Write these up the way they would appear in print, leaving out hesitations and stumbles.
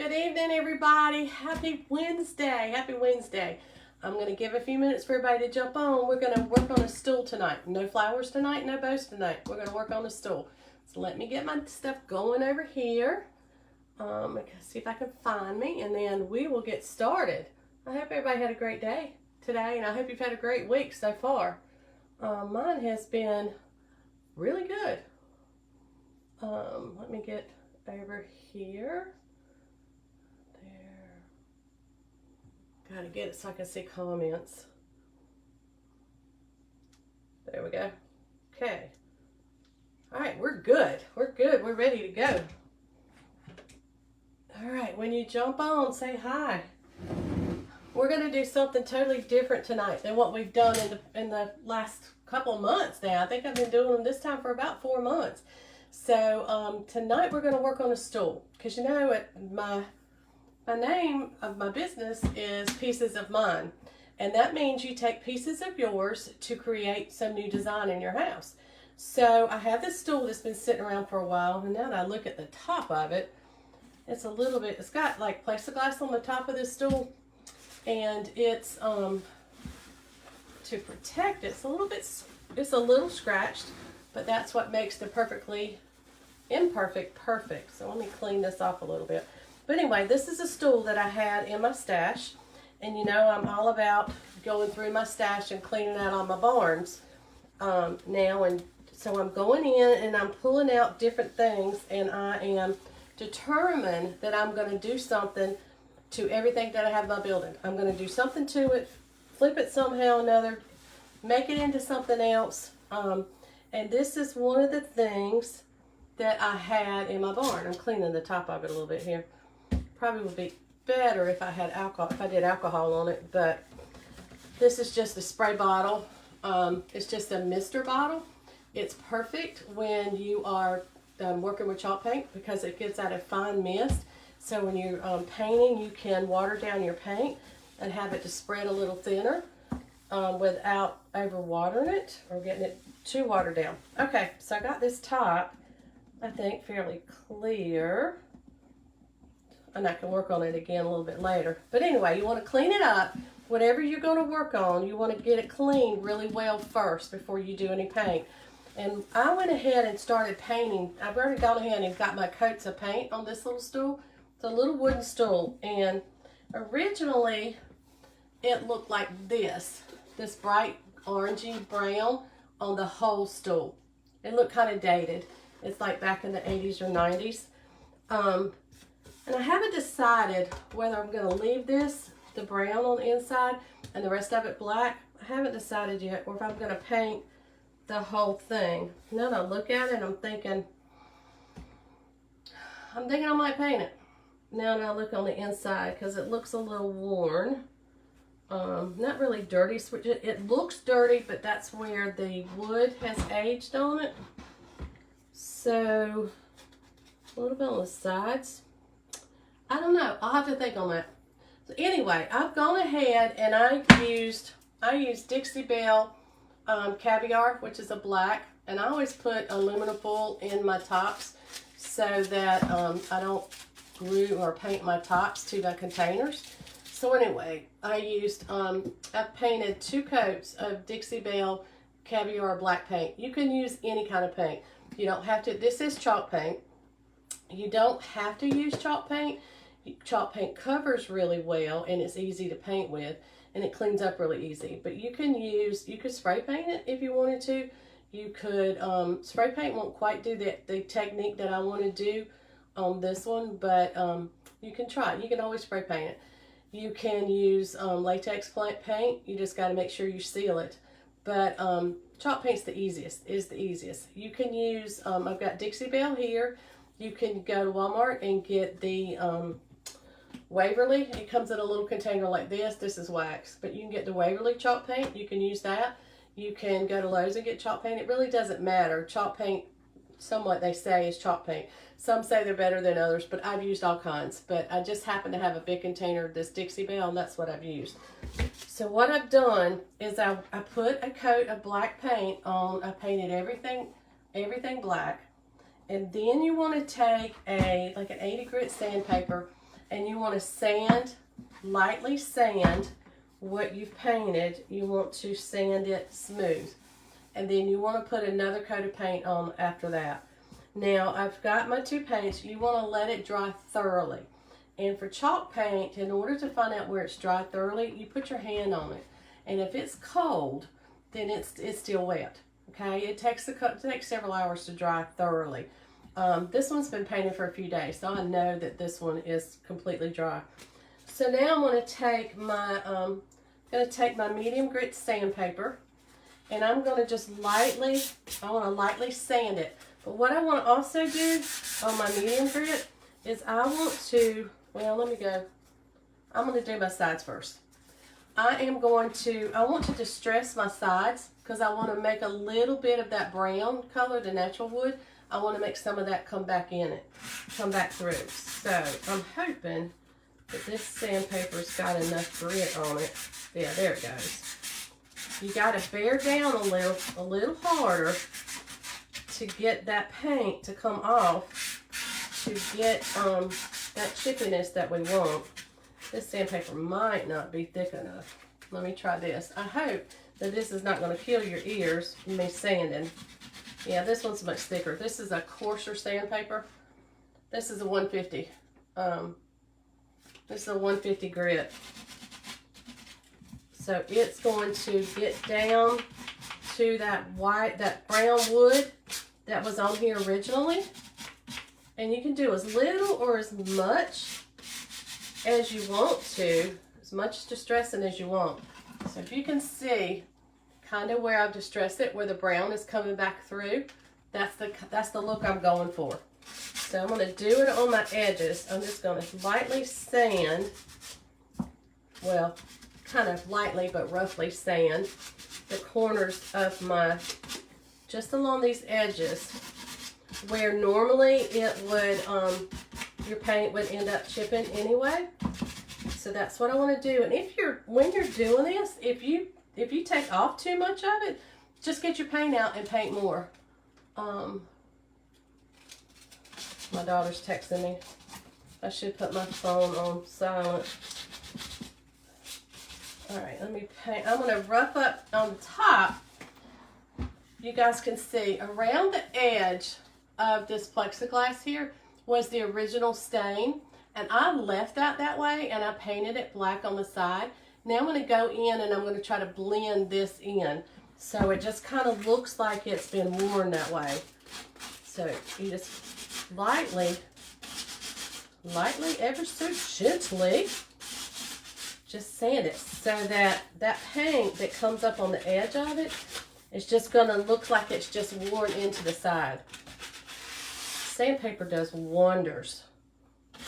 Good evening, everybody. Happy Wednesday. Happy Wednesday. I'm going to give a few minutes for everybody to jump on. We're going to work on a stool tonight. No flowers tonight, no bows tonight. We're going to work on a stool. So let me get my stuff going over here. See if I can find me, and then we will get started. I hope everybody had a great day today, and I hope you've had a great week so far. Mine has been really good. Let me get over here. There. Gotta get it so I can see comments. There we go. Okay. All right, we're good. We're good. We're ready to go. All right, when you jump on, say hi. We're going to do something totally different tonight than what we've done in the last couple months now. I think I've been doing them this time for about 4 months. So tonight we're going to work on a stool, because you know my name of my business is Pieces of Mine, and that means you take pieces of yours to create some new design in your house. So I have this stool that's been sitting around for a while, and now that I look at the top of it, it's a little bit, it's got like plexiglass on the top of this stool, and it's to protect it, it's a little scratched, but that's what makes the perfectly imperfect perfect. So let me clean this off a little bit. But anyway, this is a stool that I had in my stash, and you know I'm all about going through my stash and cleaning out all my barns now, and so I'm going in and I'm pulling out different things, and I am determined that I'm going to do something to everything that I have in my building. I'm going to do something to it, flip it somehow or another, make it into something else. And this is one of the things that I had in my barn. I'm cleaning the top of it a little bit here. Probably would be better if I had alcohol, if I did alcohol on it, but this is just a spray bottle. It's just a mister bottle. It's perfect when you are working with chalk paint, because it gets out a fine mist. So when you're painting, you can water down your paint and have it to spread a little thinner without over watering it or getting it too watered down. Okay, so I got this top, I think, fairly clear, and I can work on it again a little bit later. But anyway, you want to clean it up. Whatever you're going to work on, you want to get it cleaned really well first before you do any paint. And I went ahead and started painting. I've already gone ahead and got my coats of paint on this little stool. It's a little wooden stool, and originally it looked like this bright orangey brown on the whole stool. It looked kind of dated. It's like back in the 80s or 90s. And I haven't decided whether I'm going to leave the brown on the inside and the rest of it black. I haven't decided yet, or if I'm going to paint the whole thing. Now that I look at it, I'm thinking I might paint it. Now that I look on the inside, because it looks a little worn. Not really dirty. It looks dirty, but that's where the wood has aged on it. So a little bit on the sides. I don't know. I'll have to think on that. So anyway, I've gone ahead and I used Dixie Belle Caviar, which is a black, and I always put aluminum foil in my tops so that I don't glue or paint my tops to the containers. So anyway, I painted 2 coats of Dixie Belle Caviar black paint. You can use any kind of paint. You don't have to. This is chalk paint. You don't have to use chalk paint. Chalk paint covers really well, and it's easy to paint with, and it cleans up really easy. But you could spray paint it if you wanted to. You could, spray paint won't quite do the technique that I want to do on this one, but you can try it. You can always spray paint it. You can use latex paint. You just got to make sure you seal it. But chalk paint's the easiest, You can use, I've got Dixie Belle here. You can go to Walmart and get the Waverly. It comes in a little container like this. This is wax, but you can get the Waverly chalk paint. You can use that. You can go to Lowe's and get chalk paint. It really doesn't matter. Chalk paint, somewhat they say, is chalk paint. Some say they're better than others, but I've used all kinds. But I just happen to have a big container of this Dixie Belle, and that's what I've used. So what I've done is I put a coat of black paint on. I painted everything black. And then you want to take like an 80 grit sandpaper and you want to sand, lightly sand what you've painted. You want to sand it smooth. And then you want to put another coat of paint on after that. Now, I've got my two paints. You want to let it dry thoroughly. And for chalk paint, in order to find out where it's dry thoroughly, you put your hand on it. And if it's cold, then it's still wet. Okay, it takes several hours to dry thoroughly. This one's been painted for a few days, so I know that this one is completely dry. So now I'm going to take my medium grit sandpaper, and I'm going to just lightly sand it. But what I want to also do on my medium grit is I want to do my sides first. I want to distress my sides because I want to make a little bit of that brown color, the natural wood. I want to make some of that come back through. So I'm hoping that this sandpaper's got enough grit on it. Yeah, there it goes. You got to bear down a little harder to get that paint to come off, to get that chippiness that we want. This sandpaper might not be thick enough. Let me try this. I hope that this is not going to kill your ears, me sanding. Yeah, this one's much thicker. This is a coarser sandpaper. This is a 150. This is a 150 grit. So it's going to get down to that brown wood that was on here originally. And you can do as little or as much as you want to, as much distressing as you want. So if you can see kind of where I've distressed it, where the brown is coming back through, that's the look I'm going for. So I'm going to do it on my edges. I'm just going to lightly sand, well, kind of lightly but roughly sand the corners of just along these edges, where normally it would, your paint would end up chipping anyway. So that's what I want to do. And when you're doing this, if you take off too much of it, just get your paint out and paint more. My daughter's texting me. I should put my phone on silent. All right, let me paint. I'm going to rough up on the top. You guys can see around the edge of this plexiglass here was the original stain, and I left that way, and I painted it black on the side. Now I'm going to go in and I'm going to try to blend this in so it just kind of looks like it's been worn that way. So you just lightly, ever so gently, just sand it so that that paint that comes up on the edge of it is just going to look like it's just worn into the side. Sandpaper does wonders.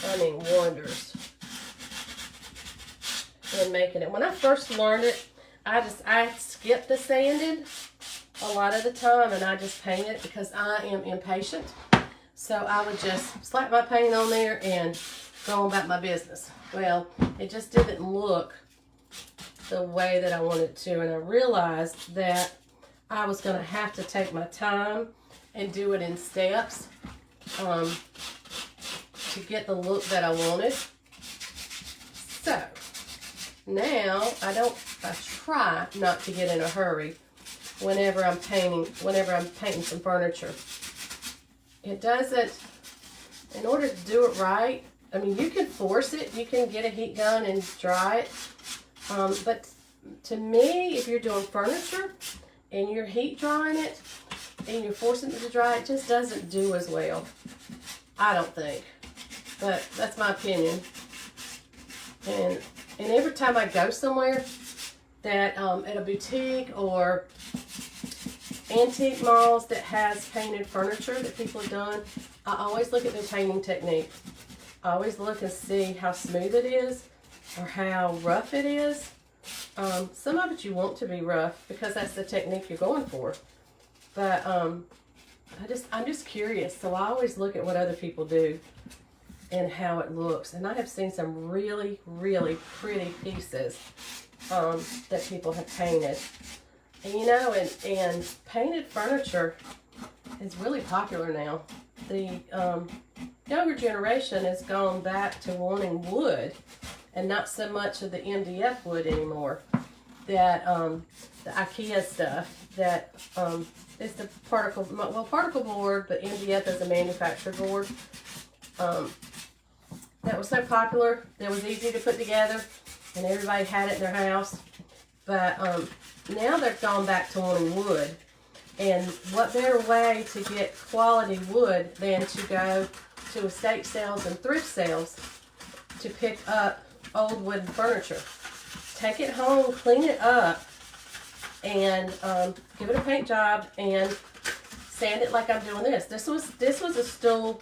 I mean wonders in making it. When I first learned it, I skipped the sanding a lot of the time, and I just painted it because I am impatient. So I would just slap my paint on there and go on about my business. Well, it just didn't look the way that I wanted it to, and I realized that I was going to have to take my time and do it in steps to get the look that I wanted. So now I try not to get in a hurry whenever I'm painting some furniture. It doesn't, in order to do it right, I mean, you can force it, you can get a heat gun and dry it, but to me, if you're doing furniture and you're heat drying it and you're forcing it to dry, it just doesn't do as well. I don't think, but that's my opinion. And every time I go somewhere that at a boutique or antique malls that has painted furniture that people have done, I always look at their painting technique. I always look and see how smooth it is or how rough it is. Some of it you want to be rough because that's the technique you're going for. But I'm just curious, so I always look at what other people do and how it looks. And I have seen some really, really pretty pieces that people have painted. And you know, and painted furniture is really popular now. younger generation has gone back to wanting wood and not so much of the MDF wood anymore. That the IKEA stuff that is the particle board, but MDF is a manufactured board. That was so popular, that was easy to put together, and everybody had it in their house. But now they've gone back to wanting wood. And what better way to get quality wood than to go to estate sales and thrift sales to pick up old wooden furniture. Take it home, clean it up, and give it a paint job and sand it like I'm doing this. This was a stool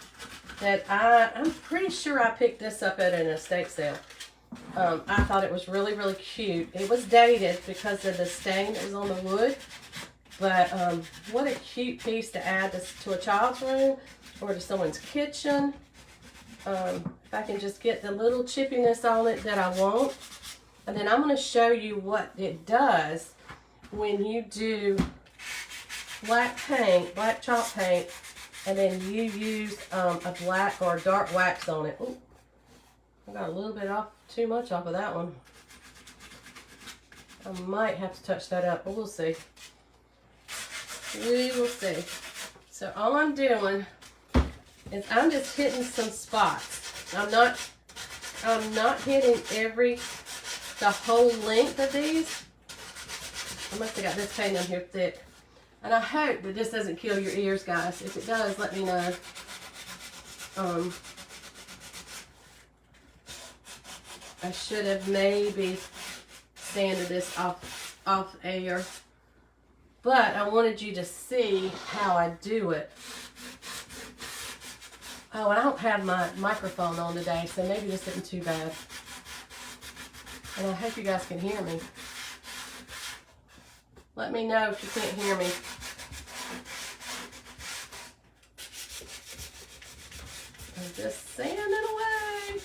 that I'm pretty sure I picked this up at an estate sale. I thought it was really, really cute. It was dated because of the stain that was on the wood. But what a cute piece to add to a child's room or to someone's kitchen. If I can just get the little chippiness on it that I want. And then I'm going to show you what it does when you do black paint, black chalk paint, and then you use a black or a dark wax on it. Ooh, I got a little bit too much off of that one. I might have to touch that up, but we'll see. We will see. So all I'm doing is I'm just hitting some spots. I'm not hitting the whole length of these. I must have got this paint on here thick. And I hope that this doesn't kill your ears, guys. If it does, let me know. I should have maybe sanded this off air. But I wanted you to see how I do it. Oh, and I don't have my microphone on today, so maybe this isn't too bad. And I hope you guys can hear me. Let me know if you can't hear me. I'm just sanding away.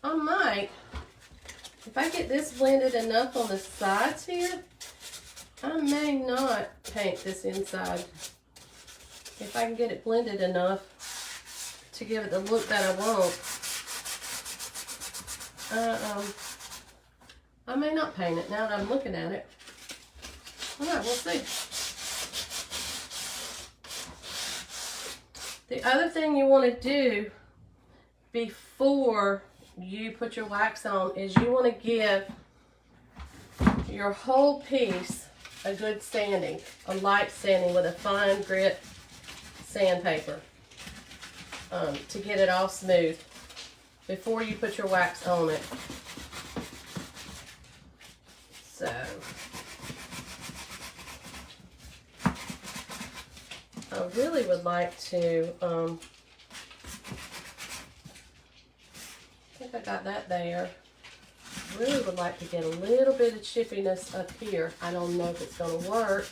I might. If I get this blended enough on the sides here, I may not paint this inside. If I can get it blended enough to give it the look that I want. I may not paint it now that I'm looking at it. All right, we'll see. The other thing you want to do before you put your wax on is you want to give your whole piece a good sanding, a light sanding with a fine grit sandpaper to get it all smooth before you put your wax on it. So I really would like to I think I got that there. Really would like to get a little bit of chippiness up here. I don't know if it's going to work,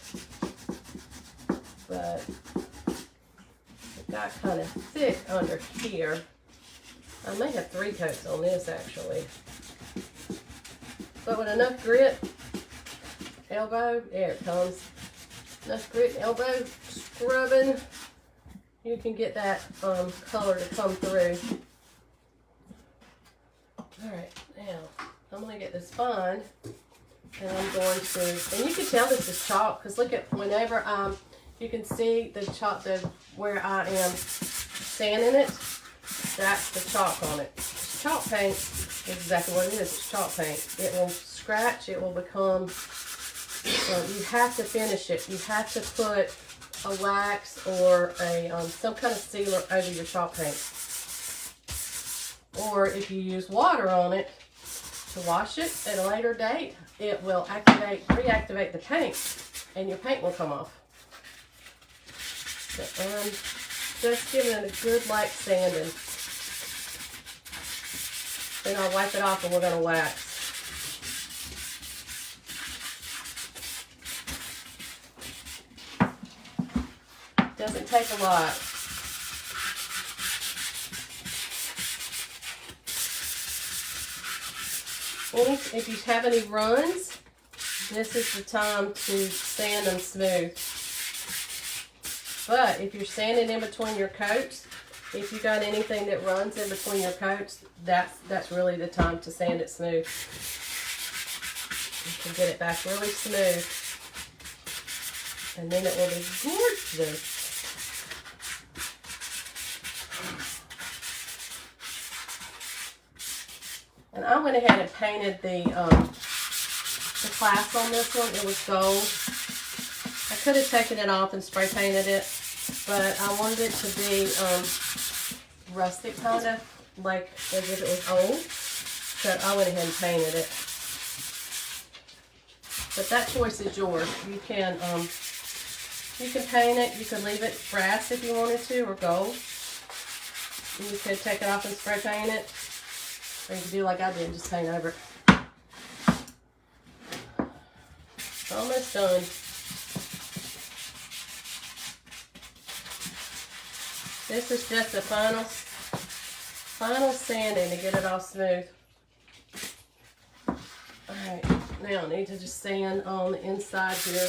but it got kind of thick under here. I may have 3 coats on this actually. But with enough grit, elbow, there it comes. Enough grit, elbow, scrubbing, you can get that color to come through. Alright, now I'm going to get this fine, and I'm going to, and you can tell this is chalk, because look at, whenever you can see the chalk, where I am sanding it, that's the chalk on it. Chalk paint is exactly what it is, it's chalk paint. It will scratch, it will become, you have to finish it. You have to put a wax or a some kind of sealer over your chalk paint. Or if you use water on it to wash it at a later date, it will reactivate the paint, and your paint will come off. So I'm just giving it a good light sanding. Then I'll wipe it off and we're going to wax. Doesn't take a lot. If you have any runs, this is the time to sand them smooth. But if you're sanding in between your coats, if you got anything that runs in between your coats, that's really the time to sand it smooth. You can get it back really smooth. And then it will be gorgeous. And I went ahead and painted the clasp on this one. It was gold. I could have taken it off and spray painted it, but I wanted it to be rustic kind of, like as if it was old. So I went ahead and painted it. But that choice is yours. You can paint it. You can leave it brass if you wanted to, or gold. You could take it off and spray paint it. Or you can do like I did and just paint over it. Almost done. This is just the final sanding to get it all smooth. Alright, now I need to just sand on the inside here.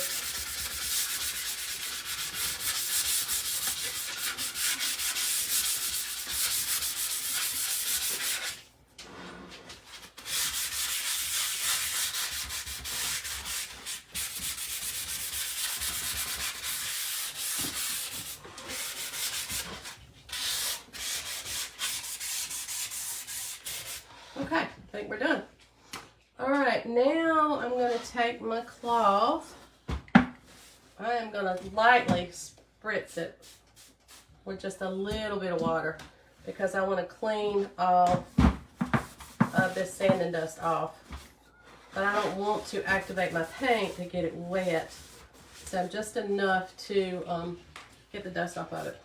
Okay, I think we're done. Alright, now I'm going to take my cloth. I am going to lightly spritz it with just a little bit of water because I want to clean all of this sand and dust off. But I don't want to activate my paint to get it wet. So just enough to get the dust off of it.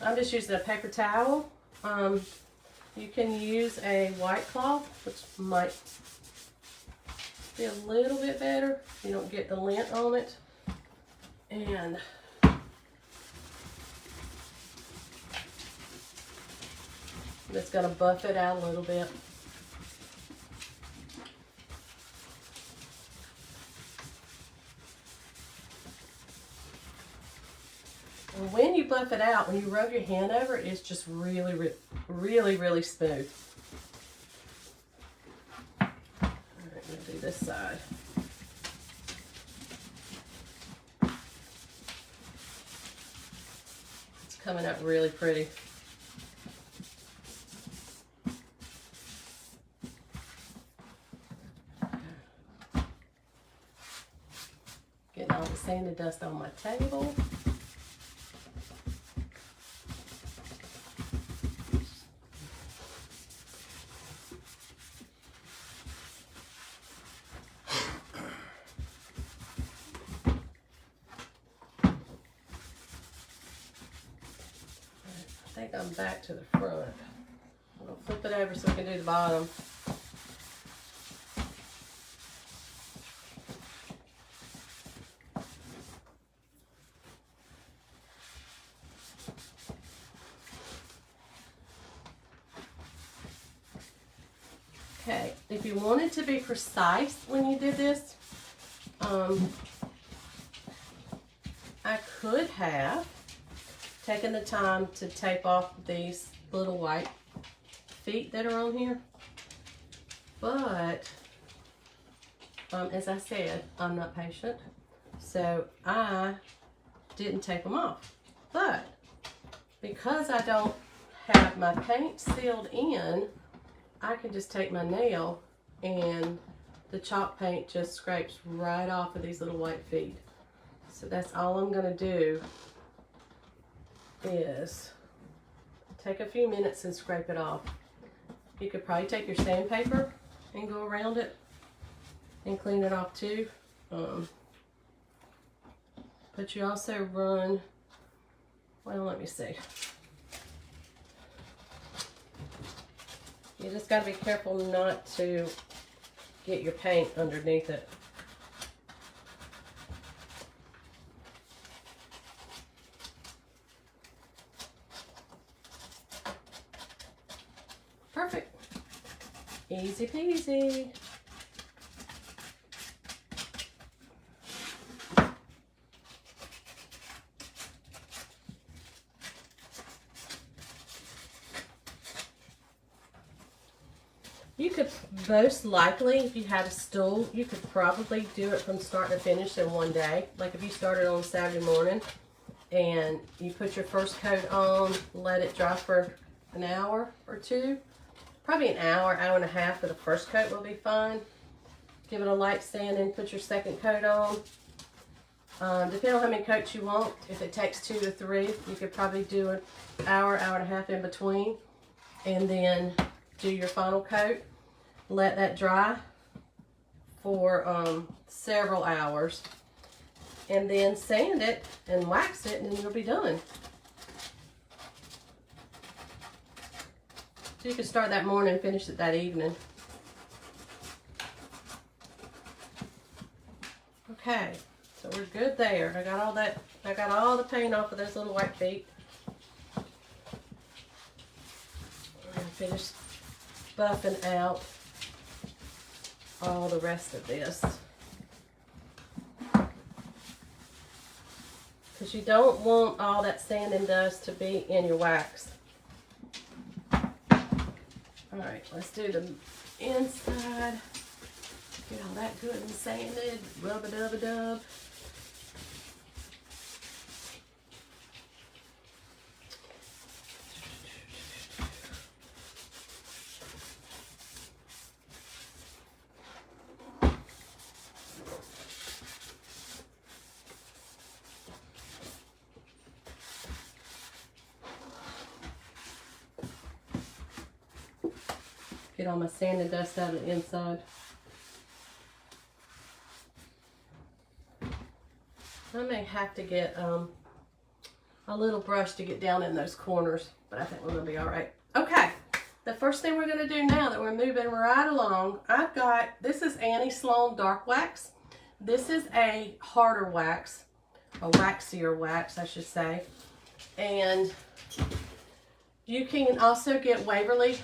I'm just using a paper towel. You can use a white cloth, which might be a little bit better. You don't get the lint on it. And I'm just going to buff it out a little bit. And when you buff it out, when you rub your hand over it, it's just really, really smooth. All right, I'm going to do this side. It's coming out really pretty. Getting all the sand and dust on my table. I think I'm back to the front. I'm going to flip it over so we can do the bottom. Okay, if you wanted to be precise when you did this, I could have taken the time to tape off these little white feet that are on here, but as I said, I'm not patient, so I didn't tape them off. But because I don't have my paint sealed in, I can just take my nail and the chalk paint just scrapes right off of these little white feet. So that's all I'm going to do is take a few minutes and scrape it off. You could probably take your sandpaper and go around it and clean it off too. But you also run, well, let me see. You just got to be careful not to get your paint underneath it. Perfect. Easy peasy. You could most likely, if you had a stool, you could probably do it from start to finish in one day. Like if you started on Saturday morning and you put your first coat on, let it dry for an hour or two. Probably an hour, hour and a half for the first coat will be fine. Give it a light sand and put your second coat on. Depending on how many coats you want, if it takes 2 to 3, you could probably do an hour, hour and a half in between. And then do your final coat. Let that dry for several hours. And then sand it and wax it, and then you'll be done. So you can start that morning and finish it that evening. Okay, so we're good there. I got all the paint off of those little white feet. We're gonna finish buffing out all the rest of this. Because you don't want all that sand and dust to be in your wax. Alright, let's do the inside. Get all that good and sanded. Rub-a-dub-a-dub. Get all my sand and dust out of the inside. I may have to get a little brush to get down in those corners, but I think we're going to be all right. Okay, the first thing we're going to do now that we're moving right along, this is Annie Sloan Dark Wax. This is a harder wax, a waxier wax, I should say. And you can also get Waverly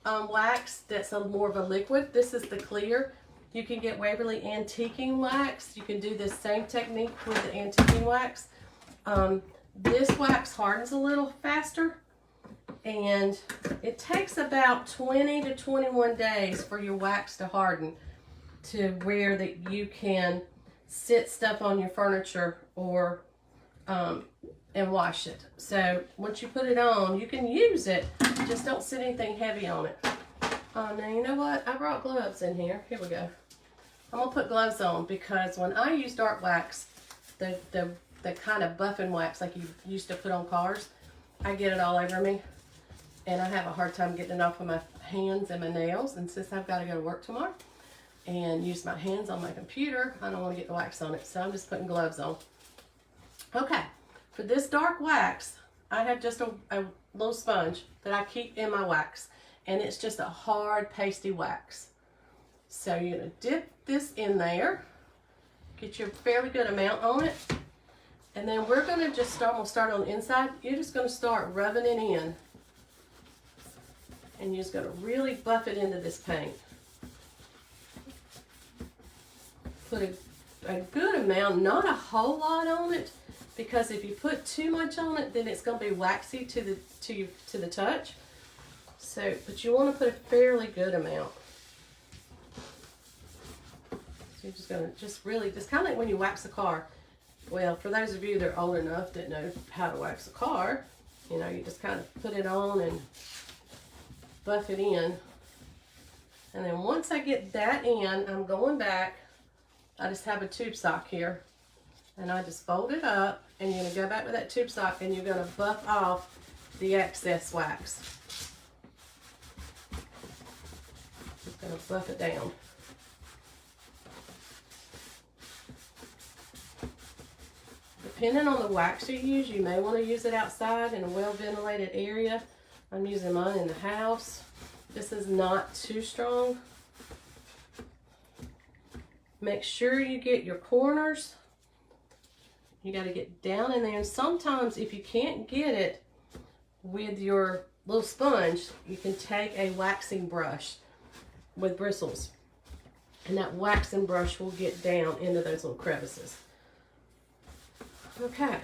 wax that's more of a liquid. This is the clear. You can get Waverly antiquing wax. You can do this same technique with the antiquing wax. This wax hardens a little faster, and it takes about 20 to 21 days for your wax to harden to where that you can sit stuff on your furniture or and wash it. So once you put it on, you can use it, just don't sit anything heavy on it. Now you know what? I brought gloves in here. Here we go. I'm gonna put gloves on because when I use dark wax, the kind of buffing wax like you used to put on cars, I get it all over me, and I have a hard time getting it off of my hands and my nails. And since I've got to go to work tomorrow and use my hands on my computer, I don't want to get the wax on it, so I'm just putting gloves on. Okay, for this dark wax, I have just a little sponge that I keep in my wax, and it's just a hard pasty wax. So you're going to dip this in there, get your fairly good amount on it, and then we're going to just start, we'll start on the inside. You're just going to start rubbing it in, and you're just going to really buff it into this paint. Put a good amount, not a whole lot on it, because if you put too much on it, then it's going to be waxy to the touch. So, but you want to put a fairly good amount. So you're just going to just kind of like when you wax a car. Well, for those of you that are old enough that know how to wax a car, you know, you just kind of put it on and buff it in. And then once I get that in, I'm going back. I just have a tube sock here, and I just fold it up, and you're going to go back with that tube sock, and you're going to buff off the excess wax. Just going to buff it down. Depending on the wax you use, you may want to use it outside in a well-ventilated area. I'm using mine in the house. This is not too strong. Make sure you get your corners. You got to get down in there. And sometimes if you can't get it with your little sponge, you can take a waxing brush with bristles. And that waxing brush will get down into those little crevices. Okay.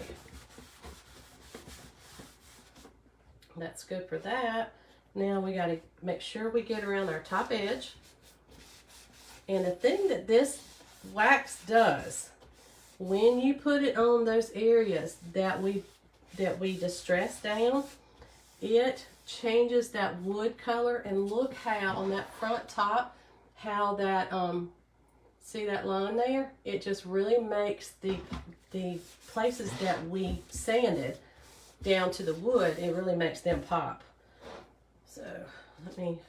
That's good for that. Now we got to make sure we get around our top edge. And the thing that this wax does, when you put it on those areas that we distress down, it changes that wood color. And look how on that front top, how that see that line there? It just really makes the places that we sanded down to the wood, it really makes them pop. So let me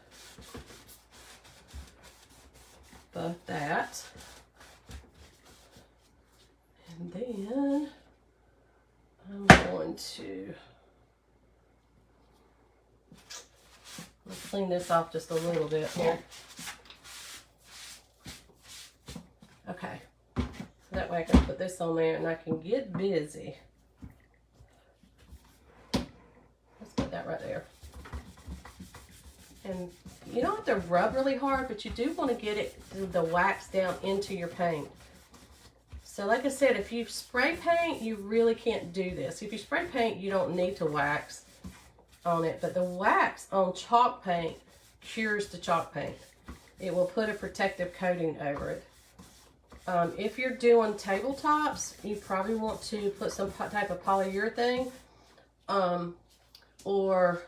buff that. And then I'm going to clean this off just a little bit here. Okay, so that way I can put this on there and I can get busy. Let's put that right there. And you don't have to rub really hard, but you do want to get the wax down into your paint. So like I said, if you spray paint, you really can't do this. If you spray paint, you don't need to wax on it, but the wax on chalk paint cures the chalk paint. It will put a protective coating over it. If you're doing tabletops, you probably want to put some type of polyurethane or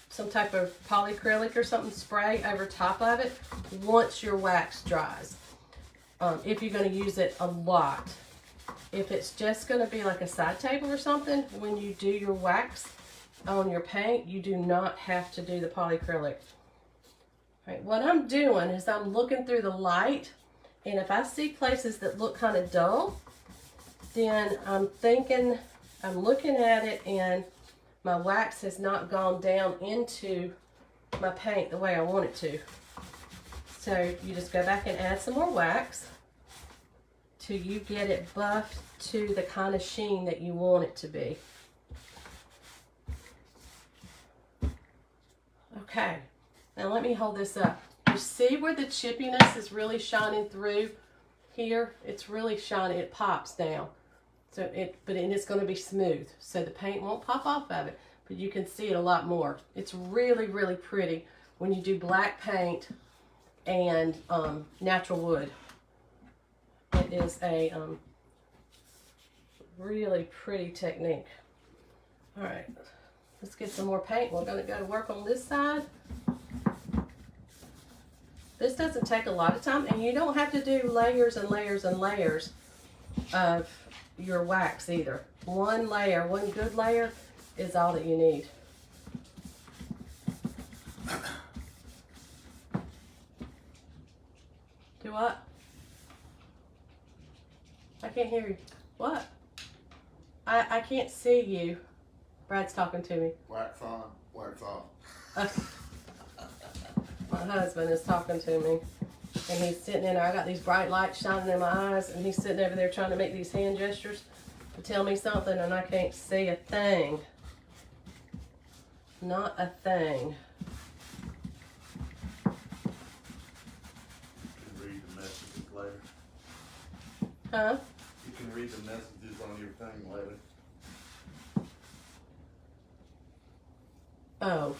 some type of polyacrylic or something, spray over top of it once your wax dries. If you're going to use it a lot. If it's just going to be like a side table or something, when you do your wax on your paint, you do not have to do the polyacrylic. All right, what I'm doing is I'm looking through the light, and if I see places that look kind of dull, then I'm looking at it and my wax has not gone down into my paint the way I want it to. So you just go back and add some more wax till you get it buffed to the kind of sheen that you want it to be. Okay, now let me hold this up. You see where the chippiness is really shining through here? It's really shiny, it pops down. So it's going to be smooth, so the paint won't pop off of it, but you can see it a lot more. It's really, really pretty when you do black paint and natural wood. It is a really pretty technique. All right, let's get some more paint. We're going to go to work on this side. This doesn't take a lot of time, and you don't have to do layers and layers and layers of your wax either. One layer, one good layer is all that you need. Do what? I can't hear you. What? I can't see you. Brad's talking to me. Wax on, wax off. My husband is talking to me, and he's sitting in there. I got these bright lights shining in my eyes, and he's sitting over there trying to make these hand gestures to tell me something, and I can't see a thing. Not a thing. You can read the messages later. Huh? You can read the messages on your thing later. Oh.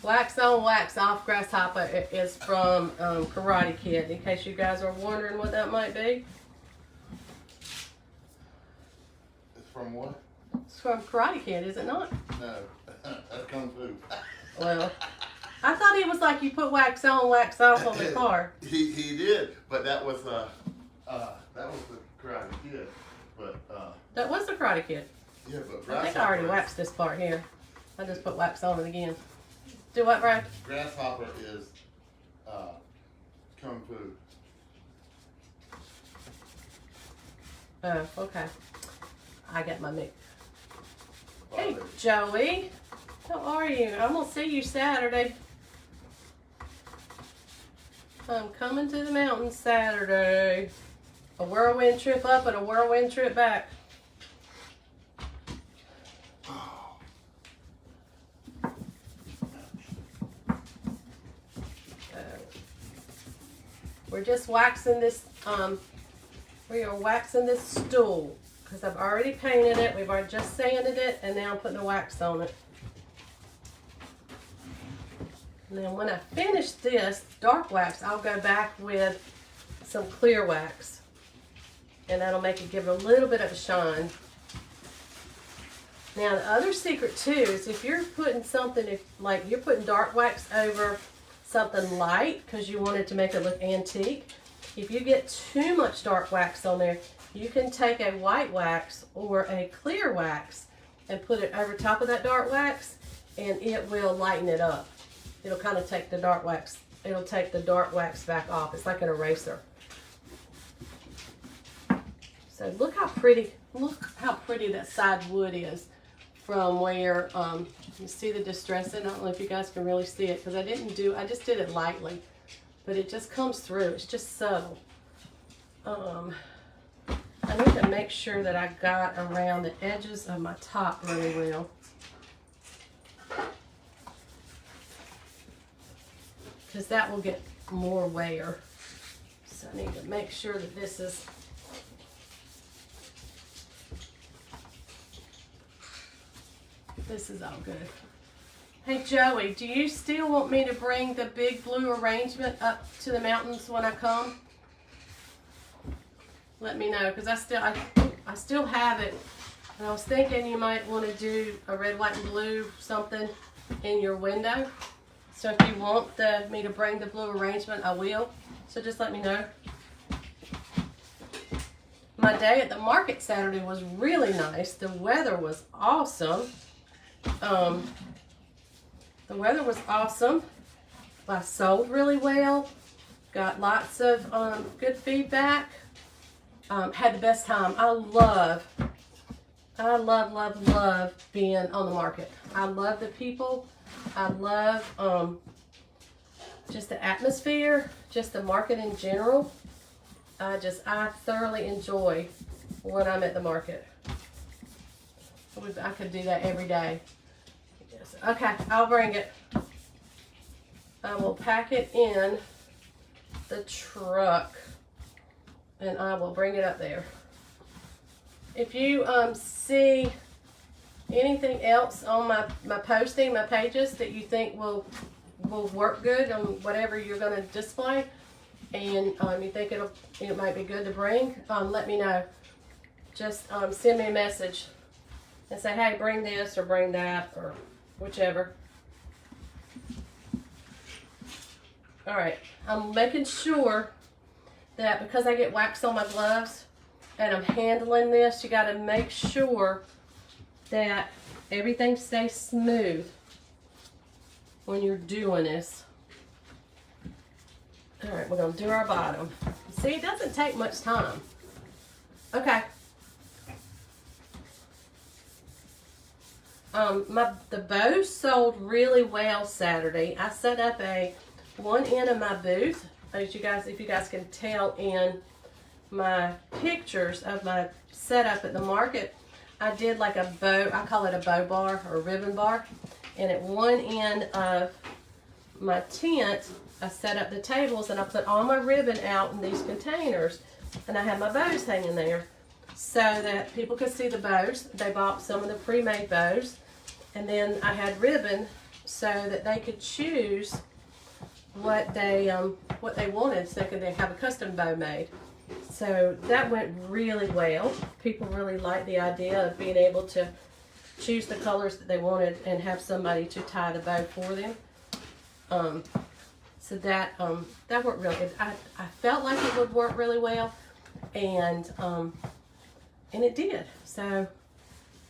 Wax on, wax off grasshopper is from Karate Kid, in case you guys are wondering what that might be. It's from what? It's from Karate Kid, is it not? No, that's Kung Fu. Well, I thought it was like you put wax on, wax off on the car. He did, but that was the Karate Kid. But That was the Karate Kid. yeah, but I think I already waxed this part here. I just put wax on it again. Do what, Brad? Grasshopper is Kung Fu. Oh, okay. I got my mix. Hey, Joey. How are you? I'm going to see you Saturday. I'm coming to the mountains Saturday. A whirlwind trip up and a whirlwind trip back. We're just waxing this We are waxing this stool because I've already painted it. We've already just sanded it, and now I'm putting the wax on it. And then when I finish this dark wax, I'll go back with some clear wax, and that'll make it give it a little bit of a shine. Now the other secret too is if you're putting something, like you're putting dark wax over something light because you want it to make it look antique, if you get too much dark wax on there, you can take a white wax or a clear wax and put it over top of that dark wax, and it will lighten it up. It'll kind of take the dark wax, it'll take the dark wax back off. It's like an eraser. So look how pretty that side wood is from where, you see the distress in it? I don't know if you guys can really see it because I just did it lightly, but it just comes through. It's just subtle. I need to make sure that I got around the edges of my top really well. Because that will get more wear. So I need to make sure that this is all good. Hey Joey, do you still want me to bring the big blue arrangement up to the mountains when I come? Let me know, because I still have it. And I was thinking you might want to do a red, white, and blue something in your window. So if you want me to bring the blue arrangement, I will. So just let me know. My day at the market Saturday was really nice. The weather was awesome. The weather was awesome. I sold really well. Got lots of good feedback. Had the best time. I love being on the market. I love the people. I love just the atmosphere, just the market in general. I thoroughly enjoy when I'm at the market. I could do that every day. Yes. Okay, I'll bring it. I will pack it in the truck and I will bring it up there. If you see anything else on my posting, my pages that you think will work good on whatever you're going to display, and you think it might be good to bring, let me know. Just send me a message and say, hey, bring this or bring that or whichever. All right, I'm making sure that because I get wax on my gloves and I'm handling this, you got to make sure that everything stays smooth when you're doing this. All right, we're gonna do our bottom. See, it doesn't take much time. Okay. The bows sold really well Saturday. I set up one end of my booth, as you guys, if you guys can tell in my pictures of my setup at the market. I did like a bow, I call it a bow bar or ribbon bar. And at one end of my tent, I set up the tables and I put all my ribbon out in these containers. And I had my bows hanging there so that people could see the bows. They bought some of the pre-made bows. And then I had ribbon so that they could choose what they wanted, so they have a custom bow made. So that went really well. People really liked the idea of being able to choose the colors that they wanted and have somebody to tie the bow for them. So that worked really good. I felt like it would work really well, and it did. So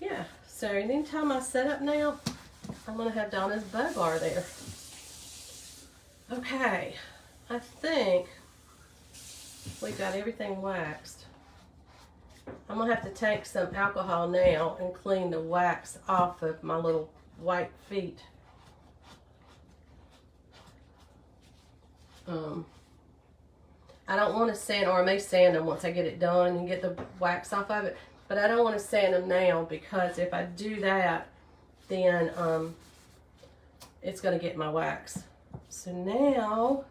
yeah. So anytime I set up now, I'm gonna have Donna's bow bar there. Okay, I think we got everything waxed. I'm gonna have to take some alcohol now and clean the wax off of my little white feet. I don't want to sand, or I may sand them once I get it done and get the wax off of it, but I don't want to sand them now because if I do that, then it's gonna get my wax. So now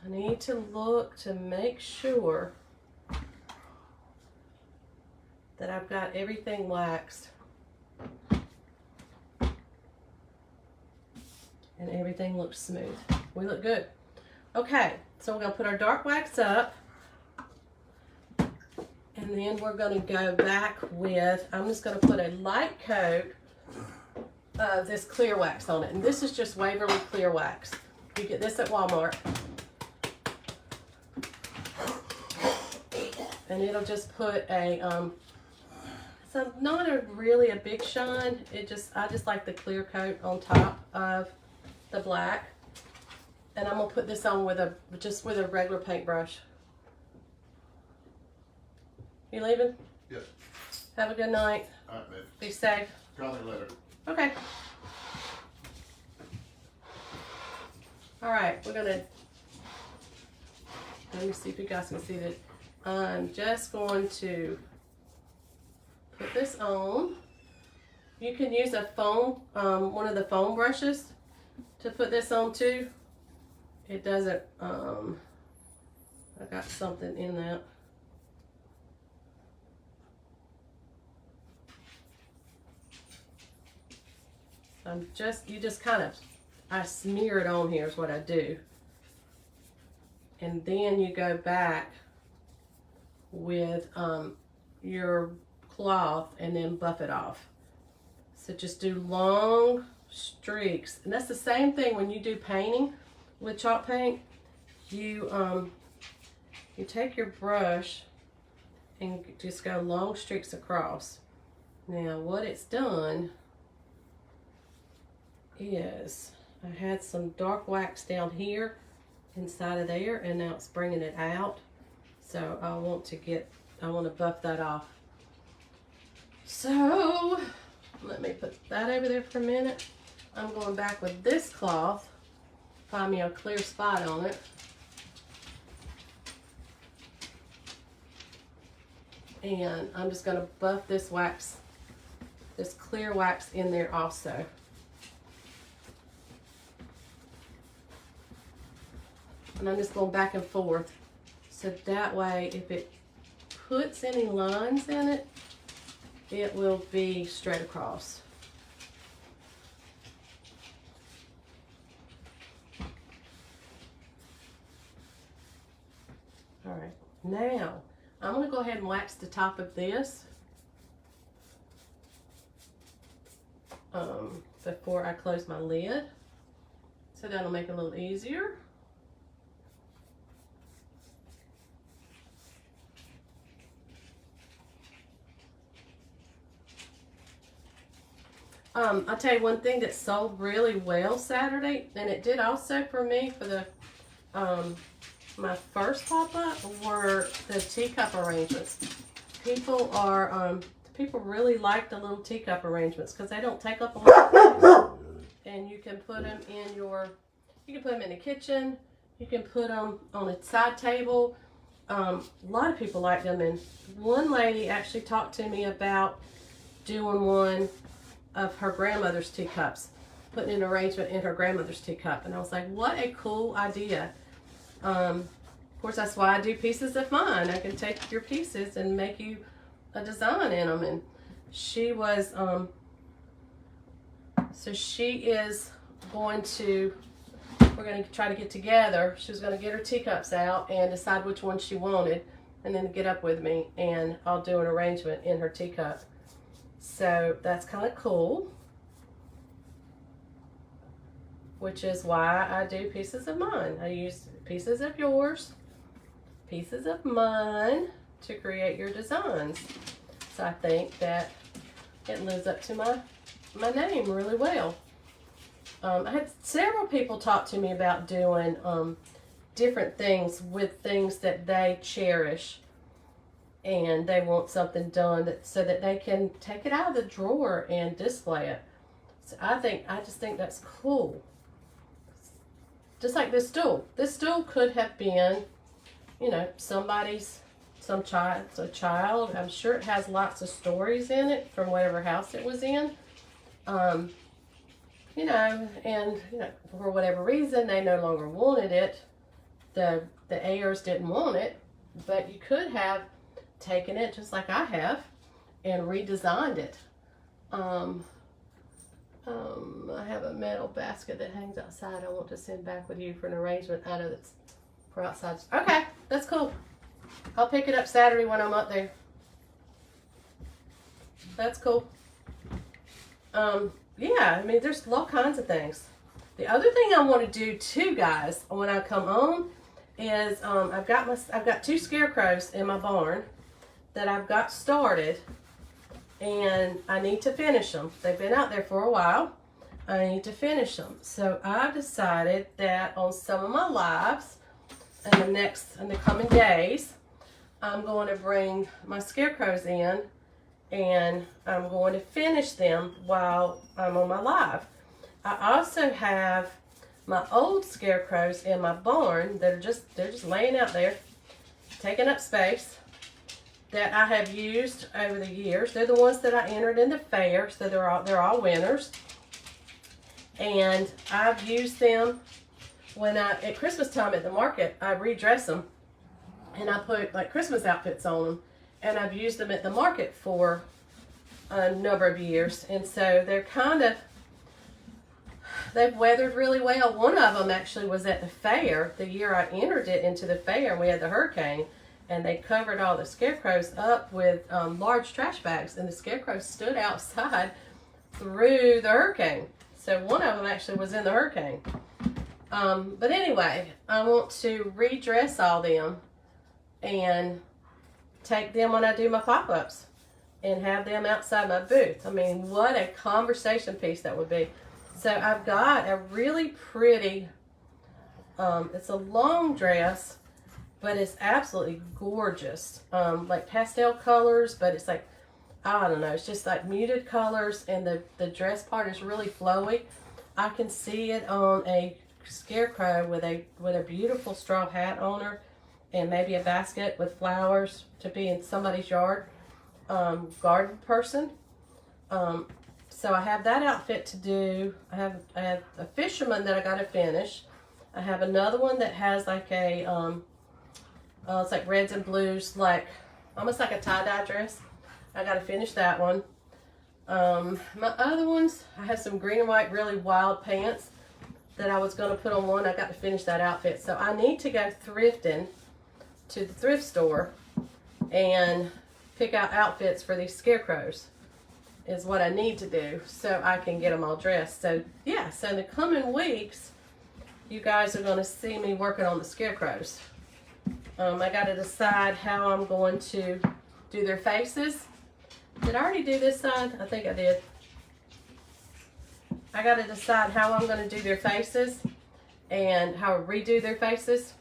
I need to look to make sure that I've got everything waxed. And everything looks smooth. We look good. Okay, so we're going to put our dark wax up. And then we're going to go back with, I'm just going to put a light coat of this clear wax on it. And this is just Waverly clear wax. You get this at Walmart. And it'll just put a, so not really a big shine. I just like the clear coat on top of the black. And I'm gonna put this on with just with a regular paintbrush. You leaving? Yep. Have a good night. All right, babe. Be safe. Call me later. Okay. All right, we're gonna, let me see if you guys can see that. I'm just going to put this on. You can use a foam, one of the foam brushes to put this on too. It doesn't, I got something in that. You just kind of, I smear it on here is what I do. And then you go back with your cloth and then buff it off. So just do long streaks. And that's the same thing when you do painting with chalk paint. You take your brush and just go long streaks across. Now what it's done is I had some dark wax down here inside of there, and now it's bringing it out. So I want to buff that off. So let me put that over there for a minute. I'm going back with this cloth, find me a clear spot on it. And I'm just going to buff this wax, this clear wax in there also. And I'm just going back and forth. So that way, if it puts any lines in it, it will be straight across. All right, now I'm going to go ahead and wax the top of this before I close my lid. So that'll make it a little easier. I'll tell you one thing that sold really well Saturday, and it did also for me for the my first pop-up, were the teacup arrangements. People really like the little teacup arrangements because they don't take up a lot of space, and you can put them in the kitchen. You can put them on a side table. A lot of people like them, and one lady actually talked to me about doing one of her grandmother's teacups, putting an arrangement in her grandmother's teacup. And I was like, what a cool idea. Of course, that's why I do pieces of mine. I can take your pieces and make you a design in them. And she was, so she is going to, we're going to try to get together. She was going to get her teacups out and decide which one she wanted, and then get up with me, and I'll do an arrangement in her teacup. So that's kind of cool, which is why I do pieces of mine. I use pieces of yours, pieces of mine to create your designs. So I think that it lives up to my name really well. I had several people talk to me about doing different things with things that they cherish, and they want something done so that they can take it out of the drawer and display it. So I just think that's cool. Just like this stool. This stool could have been, you know, some child. I'm sure it has lots of stories in it from whatever house it was in. You know, and you know, for whatever reason they no longer wanted it. The heirs didn't want it, but you could have taken it just like I have and redesigned it. I have a metal basket that hangs outside I want to send back with you for an arrangement. I know that's for outside. Okay, that's cool. I'll pick it up Saturday when I'm up there. That's cool. Yeah, I mean, there's all kinds of things. The other thing I want to do too, guys, when I come home is I've got 2 scarecrows in my barn that I've got started, and I need to finish them. They've been out there for a while. I need to finish them. So I've decided that on some of my lives in the coming days, I'm going to bring my scarecrows in and I'm going to finish them while I'm on my live. I also have my old scarecrows in my barn. They're just laying out there, taking up space, that I have used over the years. They're the ones that I entered in the fair, so they're all winners. And I've used them when at Christmas time at the market. I redress them and I put like Christmas outfits on them, and I've used them at the market for a number of years. And so they've weathered really well. One of them actually was at the fair the year I entered it into the fair, and we had the hurricane, and they covered all the scarecrows up with large trash bags, and the scarecrows stood outside through the hurricane. So one of them actually was in the hurricane. But anyway, I want to redress all them and take them when I do my pop-ups and have them outside my booth. I mean, what a conversation piece that would be. So I've got a really pretty, it's a long dress, but it's absolutely gorgeous. Like pastel colors, but it's like, I don't know, it's just like muted colors, and the dress part is really flowy. I can see it on a scarecrow with a beautiful straw hat on her, and maybe a basket with flowers to be in somebody's yard, garden person. So I have that outfit to do. I have a fisherman that I got to finish. I have another one that has like a it's like reds and blues, like almost like a tie-dye dress. I got to finish that one. My other ones, I have some green and white really wild pants that I was going to put on one. I got to finish that outfit. So I need to go thrifting to the thrift store and pick out outfits for these scarecrows is what I need to do so I can get them all dressed. So yeah, so in the coming weeks, you guys are going to see me working on the scarecrows. I got to decide how I'm going to do their faces. Did I already do this side? I think I did. I got to decide how I'm going to do their faces and how to redo their faces,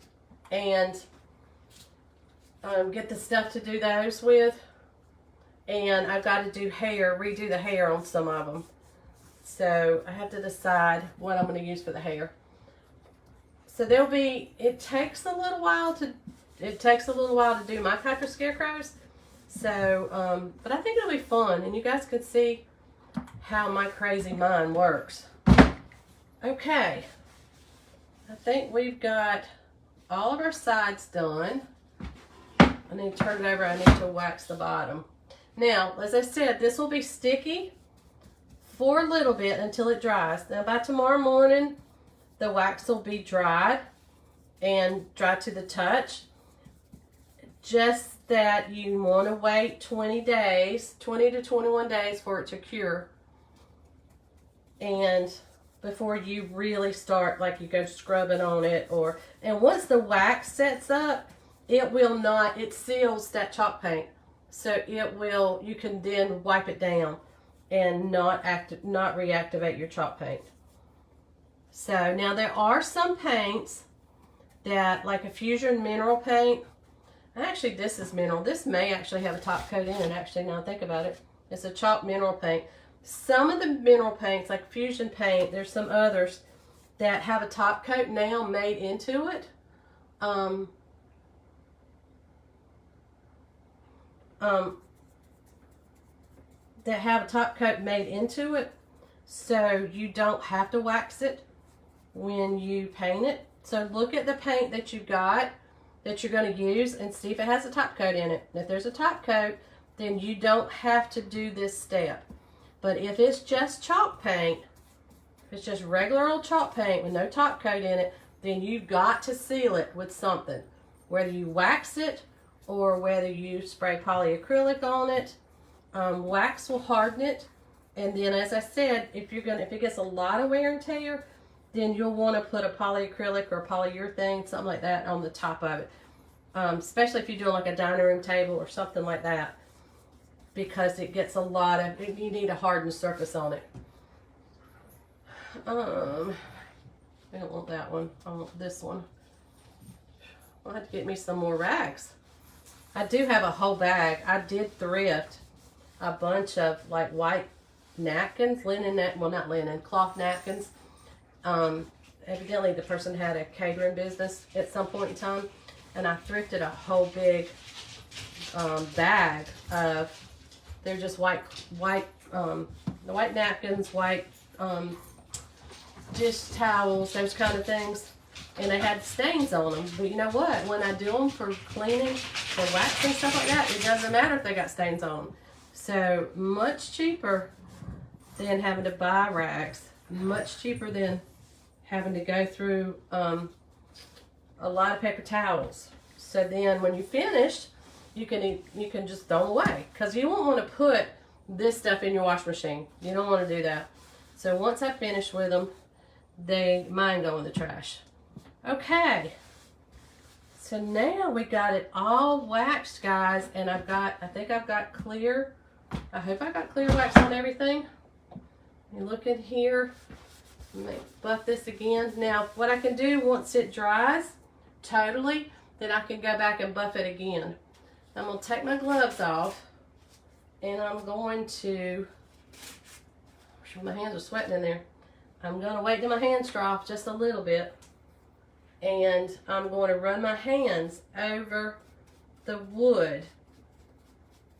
and get the stuff to do those with. And I've got to do hair, redo the hair on some of them. So I have to decide what I'm going to use for the hair. So it takes a little while to do my type of scarecrows. So, but I think it'll be fun, and you guys can see how my crazy mind works. Okay, I think we've got all of our sides done. I need to turn it over. I need to wax the bottom. Now, as I said, this will be sticky for a little bit until it dries. Now, by tomorrow morning, the wax will be dried and dry to the touch. Just that you want to wait 20 to 21 days for it to cure. And before you really start, like you go scrubbing on it, and once the wax sets up, it seals that chalk paint. So you can then wipe it down and not reactivate your chalk paint. So now there are some paints that, like a fusion mineral paint. Actually, this is mineral. This may actually have a top coat in it, actually, now I think about it. It's a chalk mineral paint. Some of the mineral paints, like fusion paint, there's some others that have a top coat now made into it. That have a top coat made into it, so you don't have to wax it when you paint it. So look at the paint that you got that you're going to use and see if it has a top coat in it. And if there's a top coat, then you don't have to do this step. But if it's just chalk paint, if it's just regular old chalk paint with no top coat in it, then you've got to seal it with something. Whether you wax it or whether you spray polyacrylic on it, wax will harden it. And then, as I said, if it gets a lot of wear and tear, then you'll want to put a polyacrylic or polyurethane, something like that, on the top of it. Especially if you're doing like a dining room table or something like that, because it gets a lot of, you need a hardened surface on it. I don't want that one. I want this one. I'll have to get me some more rags. I do have a whole bag. I did thrift a bunch of like white napkins, well, not linen, cloth napkins. Evidently the person had a catering business at some point in time, and I thrifted a whole big bag of, they're just white napkins, white dish towels, those kind of things, and they had stains on them. But you know what? When I do them for cleaning, for waxing, stuff like that, it doesn't matter if they got stains on them. So much cheaper than having to buy rags. Much cheaper than having to go through a lot of paper towels. So then when you finish, you can just throw them away, because you won't want to put this stuff in your wash machine. You don't want to do that. So once I finish with them, mine go in the trash. Okay. So now we got it all waxed, guys, and I think I've got clear. I hope I got clear wax on everything. You look in here. Let me buff this again. Now, what I can do once it dries totally, then I can go back and buff it again. I'm going to take my gloves off, and I'm going to, my hands are sweating in there. I'm going to wait till my hands dry off just a little bit, and I'm going to run my hands over the wood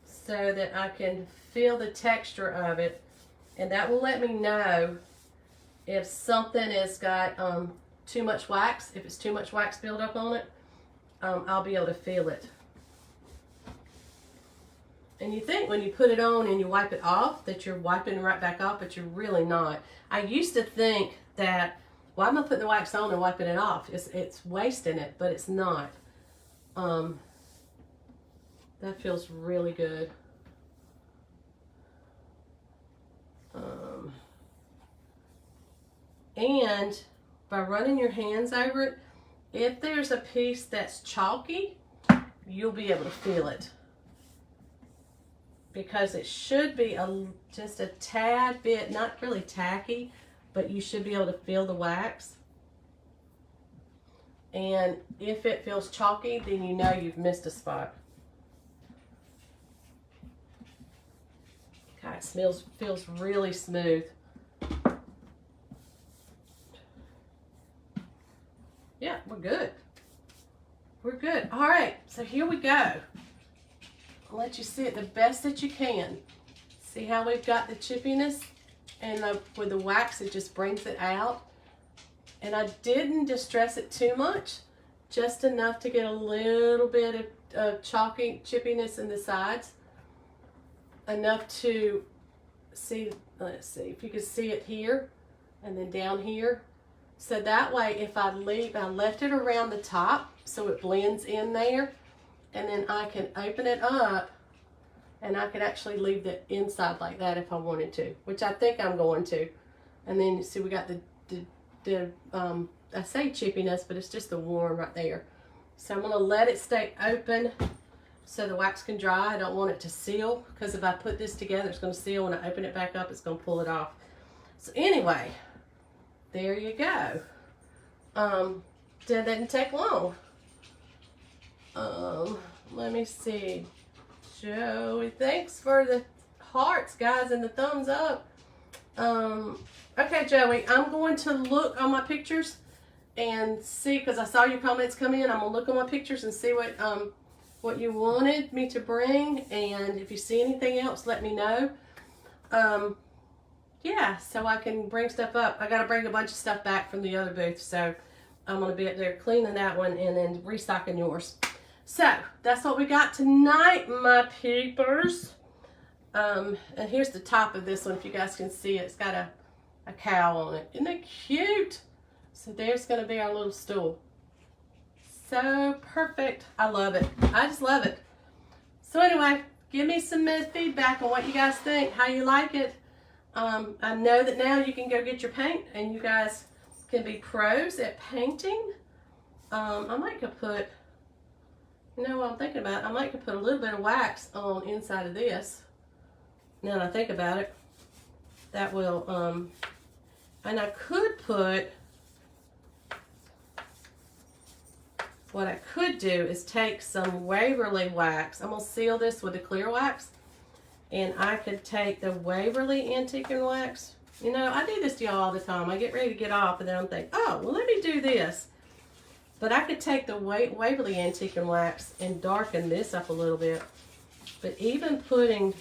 so that I can feel the texture of it, and that will let me know if something has got too much wax. If it's too much wax build up on it, I'll be able to feel it. And you think when you put it on and you wipe it off that you're wiping it right back off, but you're really not. I used to think that, why am I putting the wax on and wiping it off? It's wasting it, but it's not. That feels really good. And by running your hands over it, if there's a piece that's chalky, you'll be able to feel it. Because it should be just a tad bit, not really tacky, but you should be able to feel the wax. And if it feels chalky, then you know you've missed a spot. God, it feels really smooth. Yeah, we're good. We're good. All right, so here we go. I'll let you see it the best that you can. See how we've got the chippiness, and with the wax it just brings it out. And I didn't distress it too much, just enough to get a little bit of chalky chippiness in the sides, enough to see. Let's see if you can see it here and then down here. So that way, if I left it around the top so it blends in there, and then I can open it up, and I could actually leave the inside like that if I wanted to, which I think I'm going to. And then you see we got I say chippiness, but it's just the warm right there. So I'm going to let it stay open so the wax can dry. I don't want it to seal, because if I put this together, it's going to seal. When I open it back up, it's going to pull it off. So anyway, there you go. Didn't take long. Let me see. Joey, thanks for the hearts, guys, and the thumbs up. Okay, Joey, I'm going to look on my pictures and see, because I saw your comments come in. I'm gonna look on my pictures and see what you wanted me to bring, and if you see anything else, let me know. Yeah, so I can bring stuff up. I gotta bring a bunch of stuff back from the other booth, so I'm gonna be up there cleaning that one and then restocking yours. So that's what we got tonight, my peepers. And here's the top of this one, if you guys can see it. It's got a cow on it. Isn't that cute? So there's going to be our little stool. So perfect. I love it. I just love it. So anyway, give me some feedback on what you guys think, how you like it. I know that now you can go get your paint and you guys can be pros at painting. I might could put, you know what I'm thinking about? I might could put a little bit of wax on inside of this. Now that I think about it, that will, and I could put, what I could do is take some Waverly wax. I'm going to seal this with a clear wax. And I could take the Waverly Antique and Wax. You know, I do this to y'all all the time. I get ready to get off and then I'm thinking, oh, well, let me do this. But I could take the Waverly Antique and Wax and darken this up a little bit. But even putting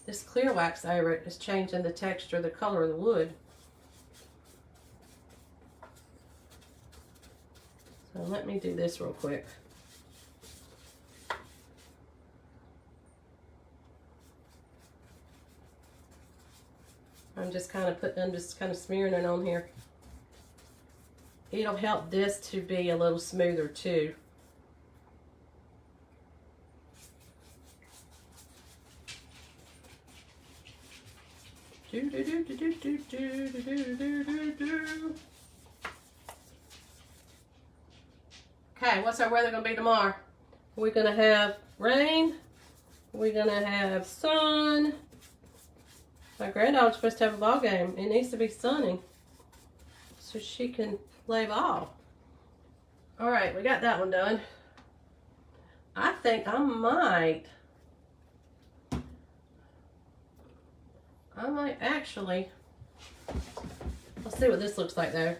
this clear wax over it is changing the texture, the color of the wood. So let me do this real quick. I'm just kind of smearing it on here. It'll help this to be a little smoother too. Okay, what's our weather gonna be tomorrow? We're gonna have rain. We're gonna have sun. My granddaughter's supposed to have a ball game. It needs to be sunny so she can play ball. All right, we got that one done. I think I might actually, let's see what this looks like though.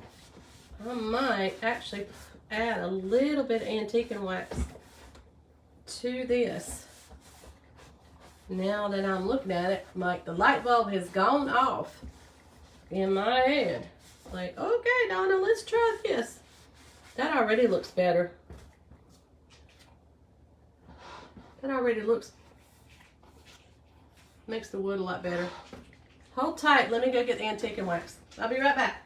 I might actually add a little bit of antique and wax to this. Now that I'm looking at it, like the light bulb has gone off in my head. Like, okay, Donna, let's try this. That already looks better. That already makes the wood a lot better. Hold tight, let me go get the antique and wax. I'll be right back.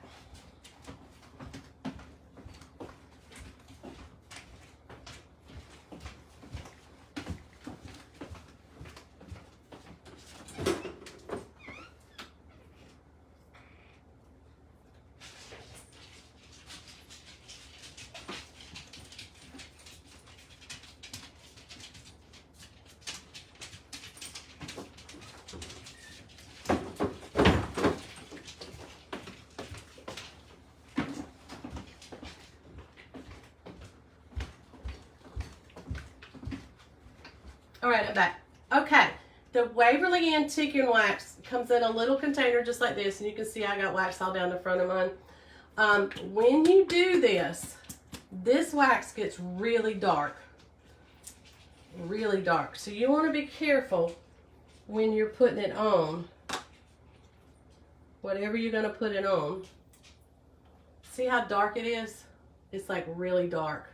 All right, I'm back. Okay, the Waverly Antique and Wax comes in a little container just like this, and you can see I got wax all down the front of mine. When you do this, this wax gets really dark. Really dark. So you want to be careful when you're putting it on. Whatever you're going to put it on. See how dark it is? It's like really dark.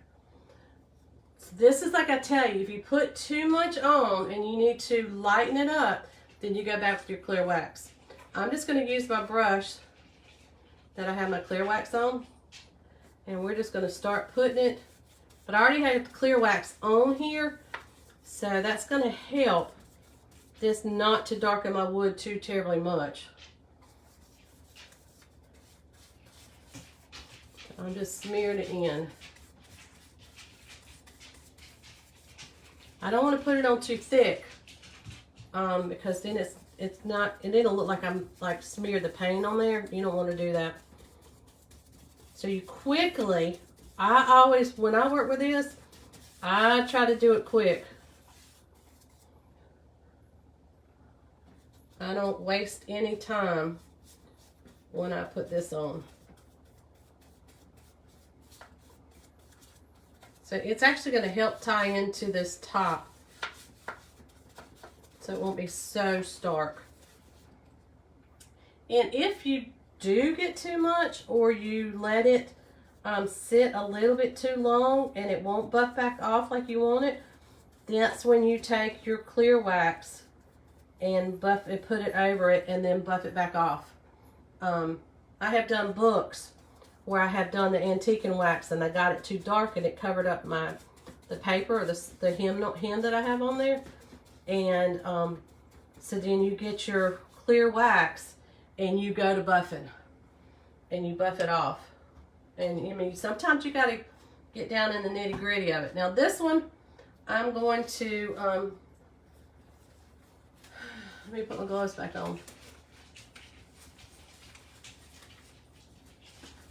This is like I tell you, if you put too much on and you need to lighten it up, then you go back with your clear wax. I'm just going to use my brush that I have my clear wax on, and we're just going to start putting it. But I already have the clear wax on here, so that's going to help this not to darken my wood too terribly much. I'm just smearing it in. I don't want to put it on too thick, because then it's not, and it'll look like I'm like smeared the paint on there. You don't want to do that. So you quickly, I always, when I work with this, I try to do it quick. I don't waste any time when I put this on. So it's actually going to help tie into this top, so it won't be so stark. And if you do get too much, or you let it sit a little bit too long and it won't buff back off like you want it, that's when you take your clear wax and buff it, put it over it, and then buff it back off. I have done books where I have done the antique and wax and I got it too dark and it covered up the paper or the hem that I have on there. And so then you get your clear wax and you go to buffing and you buff it off. And I mean, sometimes you got to get down in the nitty gritty of it. Now this one, I'm going to, let me put my gloves back on.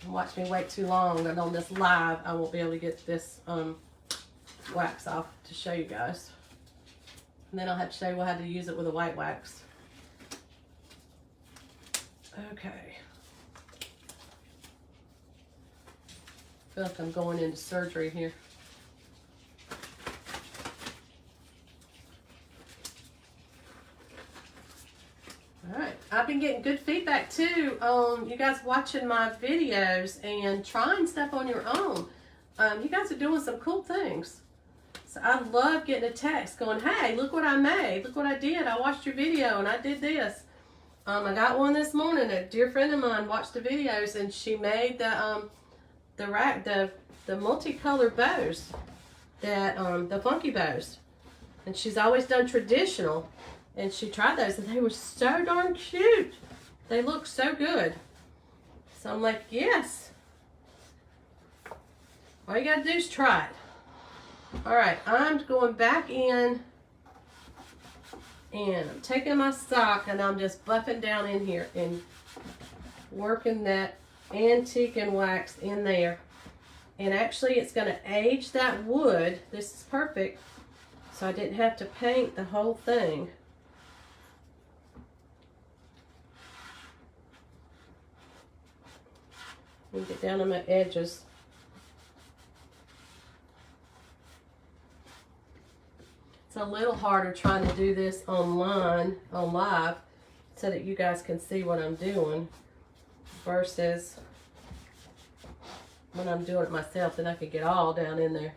Watch me wait too long, and on this live, I won't be able to get this wax off to show you guys. And then I'll have to show you how to use it with a white wax. Okay. I feel like I'm going into surgery here. Alright, I've been getting good feedback too on you guys watching my videos and trying stuff on your own. You guys are doing some cool things. So I love getting a text going, hey, look what I made. Look what I did. I watched your video and I did this. I got one this morning. A dear friend of mine watched the videos and she made the multicolored bows, the funky bows. And she's always done traditional. And she tried those and they were so darn cute. They look so good. So I'm like, yes. All you gotta do is try it. All right, I'm going back in and I'm taking my sock and I'm just buffing down in here and working that antique and wax in there. And actually it's gonna age that wood. This is perfect. So I didn't have to paint the whole thing. And get down on my edges. It's a little harder trying to do this online, on live, so that you guys can see what I'm doing versus when I'm doing it myself, then I could get all down in there.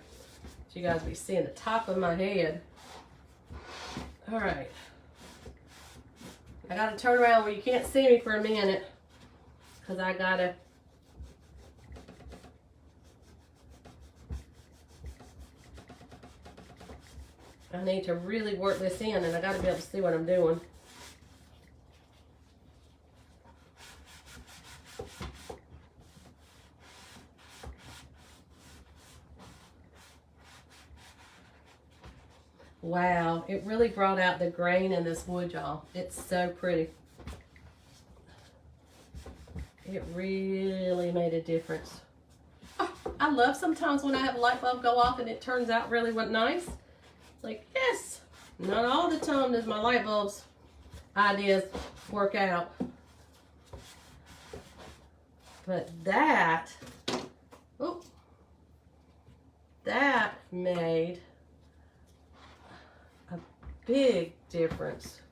So you guys be seeing the top of my head. All right. I gotta turn around where you can't see me for a minute because I gotta I need to really work this in and I got to be able to see what I'm doing. Wow, it really brought out the grain in this wood, y'all. It's so pretty. It really made a difference. Oh, I love sometimes when I have a light bulb go off and it turns out really nice. Like, yes, not all the time does my light bulbs ideas work out. But that made a big difference.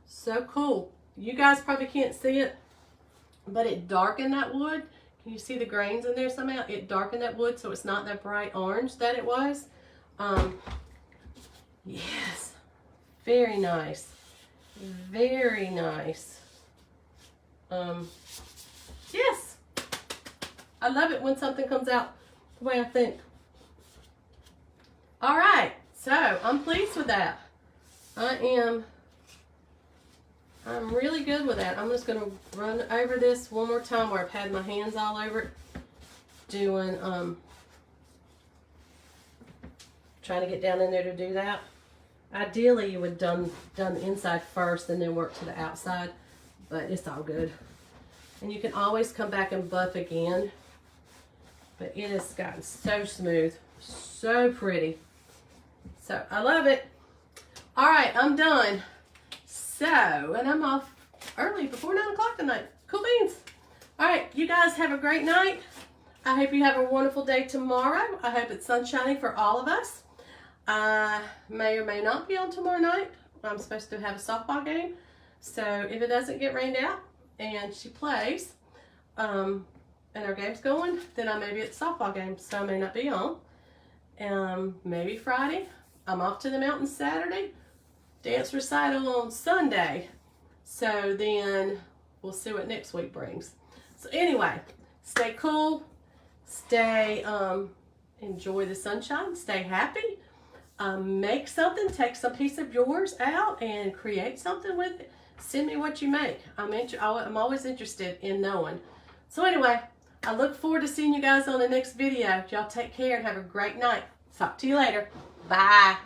So cool. You guys probably can't see it, but it darkened that wood. Can you see the grains in there somehow? It darkened that wood so it's not that bright orange that it was. Yes, very nice. Very nice. Yes. I love it when something comes out the way I think. All right, so I'm pleased with that. I'm really good with that. I'm just going to run over this one more time where I've had my hands all over it. Doing, trying to get down in there to do that. Ideally, you would done the inside first and then work to the outside, but it's all good. And you can always come back and buff again. But it has gotten so smooth, so pretty. So I love it. All right, I'm done. So, and I'm off early before 9 o'clock tonight. Cool beans. All right, you guys have a great night. I hope you have a wonderful day tomorrow. I hope it's sunshiny for all of us. I may or may not be on tomorrow night. I'm supposed to have a softball game. So if it doesn't get rained out, and she plays, and our game's going, then I may be at the softball game, so I may not be on. Maybe Friday. I'm off to the mountains Saturday. Dance recital on Sunday. So then we'll see what next week brings. So anyway, stay cool. Stay, enjoy the sunshine. Stay happy. Make something. Take some piece of yours out and create something with it. Send me what you make. I'm always interested in knowing. So anyway, I look forward to seeing you guys on the next video. Y'all take care and have a great night. Talk to you later. Bye.